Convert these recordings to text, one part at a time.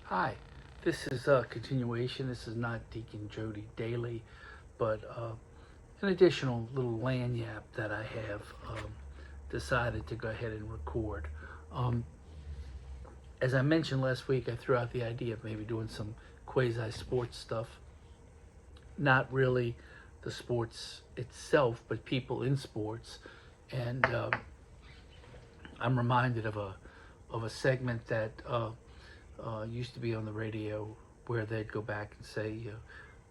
Hi, this is a continuation. This is not Deacon Jody Daily, but an additional little lanyard that I have decided to go ahead and record. Um, as I mentioned last week, I threw out the idea of maybe doing some quasi sports stuff. Not really the sports itself, but people in sports. And I'm reminded of a segment that used to be on the radio where they'd go back and say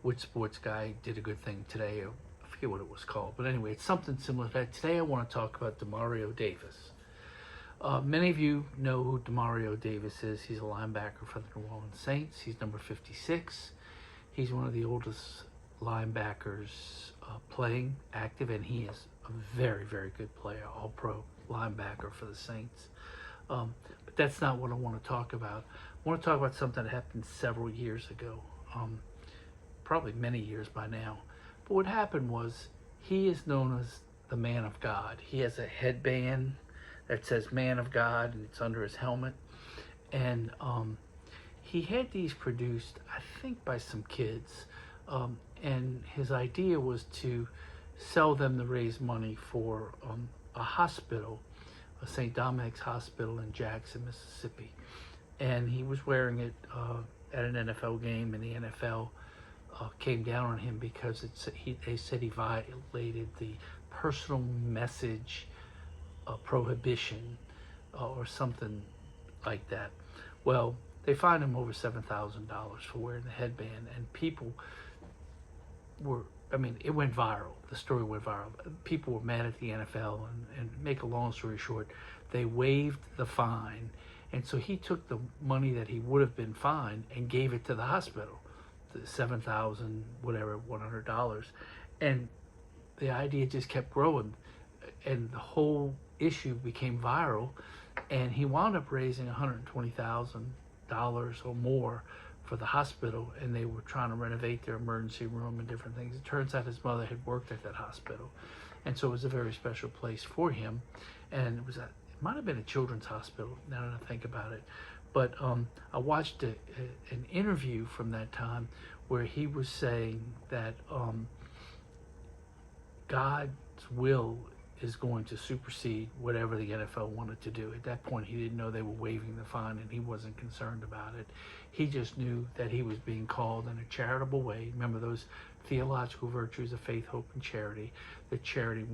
which sports guy did a good thing today. Or I forget what it was called, but anyway, it's something similar to that. Today I want to talk about Demario Davis. Many of you know who Demario Davis is. He's a linebacker for the New Orleans Saints. He's number 56. He's one of the oldest linebackers playing active, and he is a very, very good player, all-pro linebacker for the Saints. But that's not what I want to talk about. I want to talk about something that happened several years ago, probably many years by now. But what happened was he is known as the Man of God. He has a headband that says Man of God, and it's under his helmet. And he had these produced, I think, by some kids. And his idea was to sell them to raise money for a hospital, a St. Dominic's Hospital in Jackson, Mississippi. And he was wearing it at an NFL game, and the NFL came down on him because they said he violated the personal message prohibition or something like that. Well, they fined him over $7,000 for wearing the headband, and people were, it went viral. The story went viral. People were mad at the NFL, and make a long story short, they waived the fine. And so he took the money that he would have been fined and gave it to the hospital, the $7,000, whatever, $100. And the idea just kept growing, and the whole issue became viral, and he wound up raising $120,000 or more for the hospital, and they were trying to renovate their emergency room and different things. It turns out his mother had worked at that hospital, and so it was a very special place for him. And it might have been a children's hospital, now that I think about it. But I watched an interview from that time where he was saying that God's will is going to supersede whatever the NFL wanted to do. At that point, he didn't know they were waiving the fine, and he wasn't concerned about it. He just knew that he was being called in a charitable way. Remember those theological virtues of faith, hope, and charity. The charity,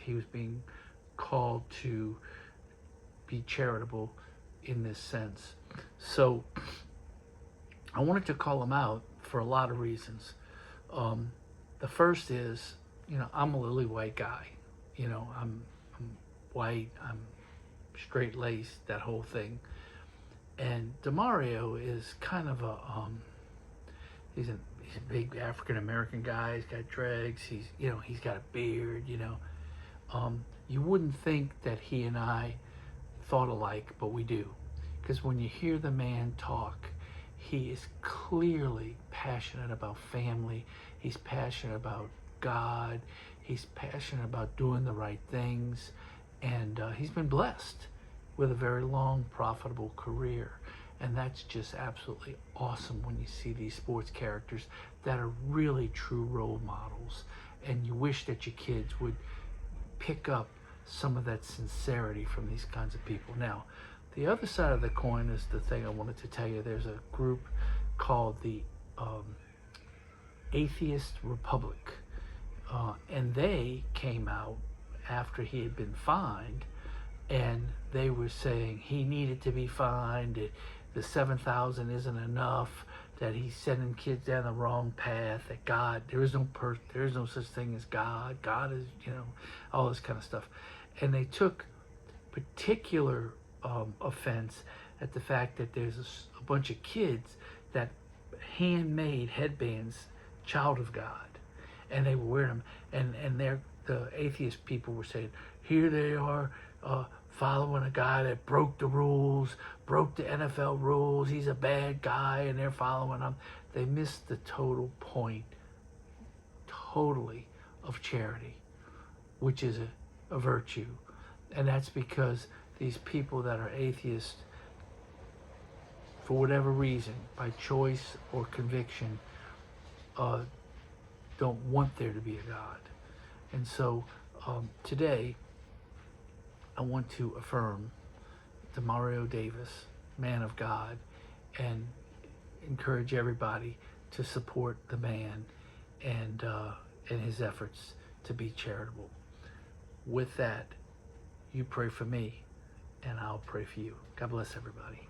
he was being called to be charitable in this sense. So I wanted to call him out for a lot of reasons. The first is, I'm a lily white guy. I'm white, I'm straight-laced, that whole thing. And Demario is kind of he's a big African-American guy. He's got dreads. He's got a beard, You wouldn't think that he and I thought alike, but we do. Because when you hear the man talk, he is clearly passionate about family. He's passionate about God. He's passionate about doing the right things, and he's been blessed with a very long, profitable career. And that's just absolutely awesome when you see these sports characters that are really true role models. And you wish that your kids would pick up some of that sincerity from these kinds of people. Now, the other side of the coin is the thing I wanted to tell you. There's a group called the Atheist Republic. And they came out after he had been fined, and they were saying he needed to be fined, the 7,000 isn't enough, that he's sending kids down the wrong path, that God, there is no such thing as God. God is, all this kind of stuff. And they took particular offense at the fact that there's a bunch of kids that handmade headbands, child of God. And they were wearing them, and the atheist people were saying, here they are following a guy that broke the rules, broke the NFL rules, he's a bad guy, and they're following him. They missed the total point, totally, of charity, which is a virtue. And that's because these people that are atheists for whatever reason, by choice or conviction, don't want there to be a God. And so today, I want to affirm Demario Davis, man of God, and encourage everybody to support the man and his efforts to be charitable. With that, you pray for me, and I'll pray for you. God bless everybody.